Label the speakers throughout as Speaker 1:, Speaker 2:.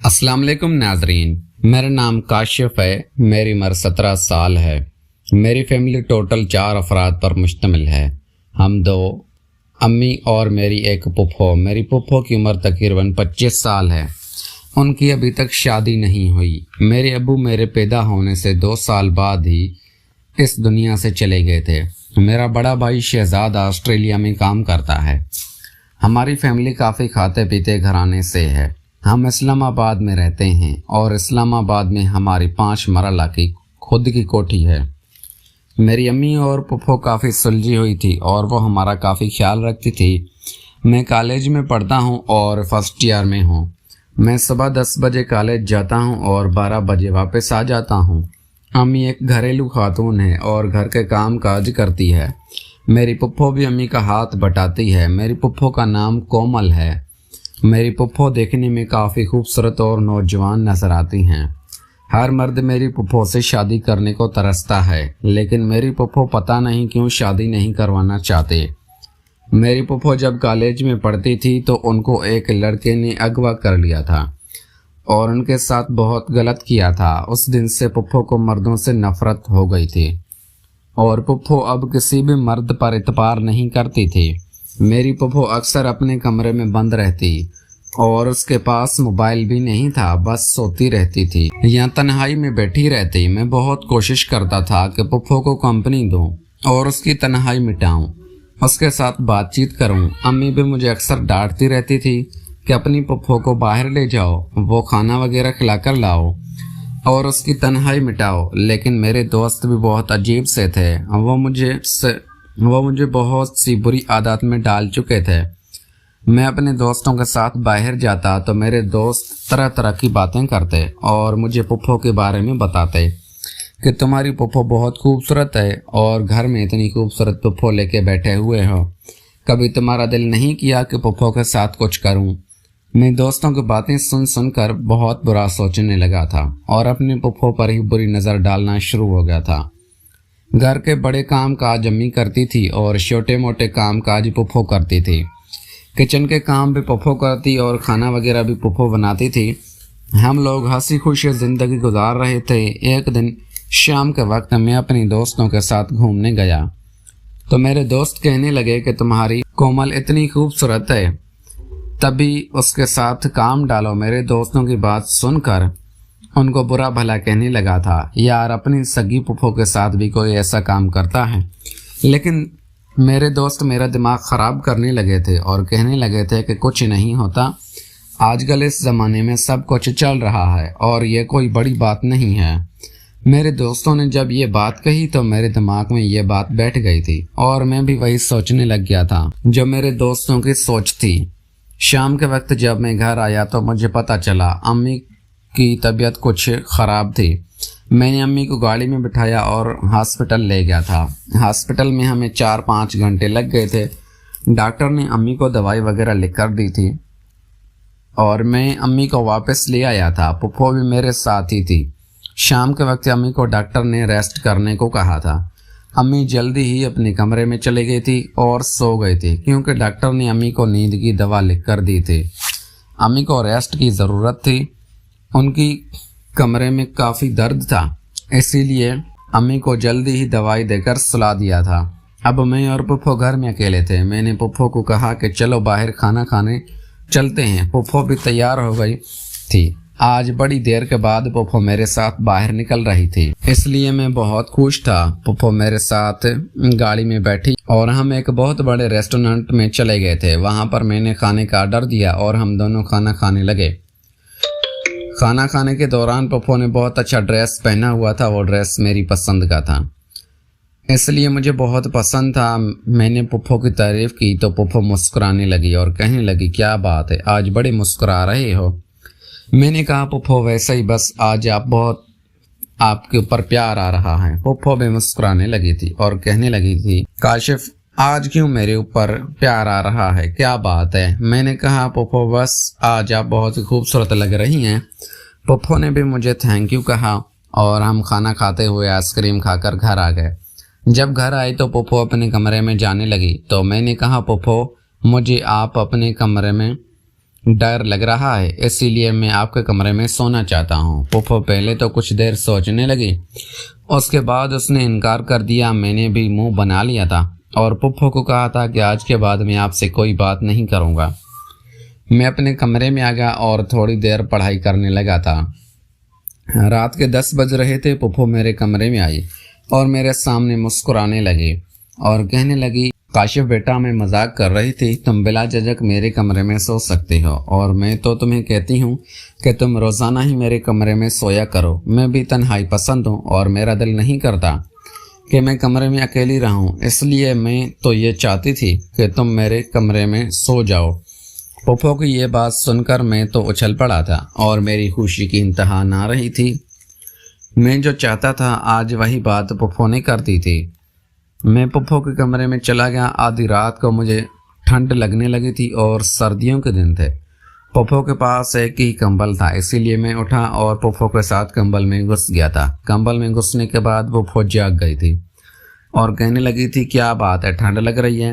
Speaker 1: السلام علیکم ناظرین، میرا نام کاشف ہے۔ میری عمر 17 سال ہے۔ میری فیملی ٹوٹل 4 افراد پر مشتمل ہے۔ ہم 2 امی اور میری ایک پھپھو۔ میری پھپھو کی عمر تقریباً 25 سال ہے۔ ان کی ابھی تک شادی نہیں ہوئی۔ میرے ابو میرے پیدا ہونے سے 2 سال بعد ہی اس دنیا سے چلے گئے تھے۔ میرا بڑا بھائی شہزاد آسٹریلیا میں کام کرتا ہے۔ ہماری فیملی کافی کھاتے پیتے گھرانے سے ہے۔ ہم اسلام آباد میں رہتے ہیں اور اسلام آباد میں ہماری 5 مرلہ کی خود کی کوٹھی ہے۔ میری امی اور پھپھو کافی سلجھی ہوئی تھی اور وہ ہمارا کافی خیال رکھتی تھی۔ میں کالج میں پڑھتا ہوں اور فرسٹ ایئر میں ہوں۔ میں صبح 10 بجے کالج جاتا ہوں اور 12 بجے واپس آ جاتا ہوں۔ امی ایک گھریلو خاتون ہے اور گھر کے کام کاج کرتی ہے۔ میری پھپھو بھی امی کا ہاتھ بٹاتی ہے۔ میری پھپھو کا نام کومل ہے۔ میری پھپھو دیکھنے میں کافی خوبصورت اور نوجوان نظر آتی ہیں۔ ہر مرد میری پھپھو سے شادی کرنے کو ترستا ہے، لیکن میری پھپھو پتہ نہیں کیوں شادی نہیں کروانا چاہتے۔ میری پھپھو جب کالج میں پڑھتی تھی تو ان کو ایک لڑکے نے اغوا کر لیا تھا اور ان کے ساتھ بہت غلط کیا تھا۔ اس دن سے پھپھو کو مردوں سے نفرت ہو گئی تھی اور پھپھو اب کسی بھی مرد پر اعتبار نہیں کرتی تھی۔ میری پھپھو اکثر اپنے کمرے میں بند رہتی اور اس کے پاس موبائل بھی نہیں تھا، بس سوتی رہتی تھی یا تنہائی میں بیٹھی رہتی۔ میں بہت کوشش کرتا تھا کہ پھپھو کو کمپنی دوں اور اس کی تنہائی مٹاؤں، اس کے ساتھ بات چیت کروں۔ امی بھی مجھے اکثر ڈانٹتی رہتی تھی کہ اپنی پھپھو کو باہر لے جاؤ، وہ کھانا وغیرہ کھلا کر لاؤ اور اس کی تنہائی مٹاؤ۔ لیکن میرے دوست بھی بہت عجیب سے تھے۔ وہ مجھے بہت سی بری عادات میں ڈال چکے تھے۔ میں اپنے دوستوں کے ساتھ باہر جاتا تو میرے دوست طرح طرح کی باتیں کرتے اور مجھے پھپھو کے بارے میں بتاتے کہ تمہاری پھپھو بہت خوبصورت ہے اور گھر میں اتنی خوبصورت پھپھو لے کے بیٹھے ہوئے ہو، کبھی تمہارا دل نہیں کیا کہ پھپھو کے ساتھ کچھ کروں؟ میں دوستوں کی باتیں سن کر بہت برا سوچنے لگا تھا اور اپنی پھپھو پر ہی بری نظر ڈالنا شروع ہو گیا تھا۔ گھر کے بڑے کام کاج امی کرتی تھی اور چھوٹے موٹے کام کاج پھپھو کرتی تھی۔ کچن کے کام بھی پھپھو کرتی اور کھانا وغیرہ بھی پھپھو بناتی تھی۔ ہم لوگ ہنسی خوشی زندگی گزار رہے تھے۔ ایک دن شام کے وقت میں اپنی دوستوں کے ساتھ گھومنے گیا تو میرے دوست کہنے لگے کہ تمہاری کومل اتنی خوبصورت ہے، تبھی اس کے ساتھ کام ڈالو۔ میرے دوستوں کی بات سن کر ان کو برا بھلا کہنے لگا تھا، یار اپنی سگی پھپھو کے ساتھ بھی کوئی ایسا کام کرتا ہے۔ لیکن میرے دوست میرا دماغ خراب کرنے لگے تھے اور کہنے لگے تھے کہ کچھ نہیں ہوتا، آج کل اس زمانے میں سب کچھ چل رہا ہے اور یہ کوئی بڑی بات نہیں ہے۔ میرے دوستوں نے جب یہ بات کہی تو میرے دماغ میں یہ بات بیٹھ گئی تھی اور میں بھی وہی سوچنے لگ گیا تھا جو میرے دوستوں کی سوچ تھی۔ شام کے وقت جب میں گھر آیا تو مجھے پتہ چلا امی کی طبیعت کچھ خراب تھی۔ میں نے امی کو گاڑی میں بٹھایا اور ہاسپٹل لے گیا تھا۔ ہاسپٹل میں ہمیں 4-5 گھنٹے لگ گئے تھے۔ ڈاکٹر نے امی کو دوائی وغیرہ لکھ کر دی تھی اور میں امی کو واپس لے آیا تھا۔ پھپھو بھی میرے ساتھ ہی تھی۔ شام کے وقت امی کو ڈاکٹر نے ریسٹ کرنے کو کہا تھا۔ امی جلدی ہی اپنے کمرے میں چلی گئی تھی اور سو گئی تھی کیونکہ ڈاکٹر نے امی کو نیند کی دوا لکھ کر دی تھی۔ امی کو ریسٹ کی ضرورت تھی۔ ان کی کمرے میں کافی درد تھا، اسی لیے امی کو جلدی ہی دوائی دے کر سلا دیا تھا۔ اب میں اور پھپھو گھر میں اکیلے تھے۔ میں نے پھپھو کو کہا کہ چلو باہر کھانا کھانے چلتے ہیں۔ پھپھو بھی تیار ہو گئی تھی۔ آج بڑی دیر کے بعد پھپھو میرے ساتھ باہر نکل رہی تھی، اس لیے میں بہت خوش تھا۔ پھپھو میرے ساتھ گاڑی میں بیٹھی اور ہم ایک بہت بڑے ریسٹورنٹ میں چلے گئے تھے۔ وہاں پر میں نے کھانے کا آرڈر دیا اور ہم دونوں کھانا کھانے لگے۔ کھانا کھانے کے دوران پھپھو نے بہت اچھا ڈریس پہنا ہوا تھا۔ وہ ڈریس میری پسند کا تھا، اس لیے مجھے بہت پسند تھا۔ میں نے پھپھو کی تعریف کی تو پھپھو مسکرانے لگی اور کہنے لگی، کیا بات ہے، آج بڑے مسکرا رہے ہو؟ میں نے کہا، پھپھو ویسا ہی، بس آج آپ کے اوپر پیار آ رہا ہے۔ پھپھو بھی مسکرانے لگی تھی اور کہنے لگی تھی، کاشف آج کیوں میرے اوپر پیار آ رہا ہے، کیا بات ہے؟ میں نے کہا، پھپھو بس آج آپ بہت ہی خوبصورت لگ رہی ہیں۔ پھپھو نے بھی مجھے تھینک یو کہا اور ہم کھانا کھاتے ہوئے آئس کریم کھا کر گھر آ گئے۔ جب گھر آئی تو پھپھو اپنے کمرے میں جانے لگی تو میں نے کہا، پھپھو مجھے آپ اپنے کمرے میں ڈر لگ رہا ہے، اسی لیے میں آپ کے کمرے میں سونا چاہتا ہوں۔ پھپھو پہلے تو کچھ دیر سوچنے لگی، اس کے بعد اس نے انکار کر دیا۔ میں نے بھی منہ بنا لیا تھا اور پھپھو کو کہا تھا کہ آج کے بعد میں آپ سے کوئی بات نہیں کروں گا۔ میں اپنے کمرے میں آ گیا اور تھوڑی دیر پڑھائی کرنے لگا تھا۔ رات کے 10 بج رہے تھے۔ پھپھو میرے کمرے میں آئی اور میرے سامنے مسکرانے لگی اور کہنے لگی، کاشف بیٹا، میں مذاق کر رہی تھی، تم بلا جھجک میرے کمرے میں سو سکتے ہو، اور میں تو تمہیں کہتی ہوں کہ تم روزانہ ہی میرے کمرے میں سویا کرو۔ میں بھی تنہائی پسند ہوں اور میرا دل نہیں کرتا کہ میں کمرے میں اکیلی رہوں، اس لیے میں تو یہ چاہتی تھی کہ تم میرے کمرے میں سو جاؤ۔ پھپھو کی یہ بات سن کر میں تو اچھل پڑا تھا اور میری خوشی کی انتہا نہ رہی تھی۔ میں جو چاہتا تھا آج وہی بات پھپھو نے کر دی تھی۔ میں پھپھو کے کمرے میں چلا گیا۔ آدھی رات کو مجھے ٹھنڈ لگنے لگی تھی اور سردیوں کے دن تھے۔ پھپھو کے پاس ایک ہی کمبل تھا، اسی لیے میں اٹھا اور پھپھو کے ساتھ کمبل میں گھس گیا تھا۔ کمبل میں گھسنے کے بعد پھپھو جاگ گئی تھی اور کہنے لگی تھی، کیا بات ہے، ٹھنڈ لگ رہی ہے؟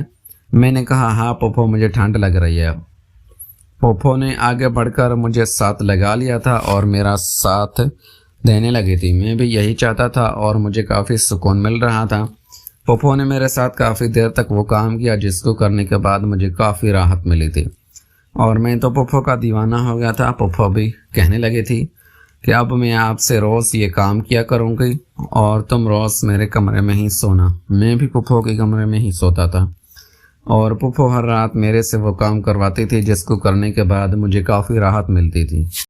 Speaker 1: میں نے کہا، ہاں پھپھو، مجھے ٹھنڈ لگ رہی ہے۔ پھپھو نے آگے بڑھ کر مجھے ساتھ لگا لیا تھا اور میرا ساتھ دینے لگی تھی۔ میں بھی یہی چاہتا تھا اور مجھے کافی سکون مل رہا تھا۔ پھپھو نے میرے ساتھ کافی دیر تک وہ کام کیا جس کو کرنے کے بعد مجھے کافی راحت ملی تھی اور میں تو پھپھو کا دیوانہ ہو گیا تھا۔ پھپھو بھی کہنے لگی تھی کہ اب میں آپ سے روز یہ کام کیا کروں گی اور تم روز میرے کمرے میں ہی سونا۔ میں بھی پھپھو کے کمرے میں ہی سوتا تھا اور پھپھو ہر رات میرے سے وہ کام کرواتی تھی جس کو کرنے کے بعد مجھے کافی راحت ملتی تھی۔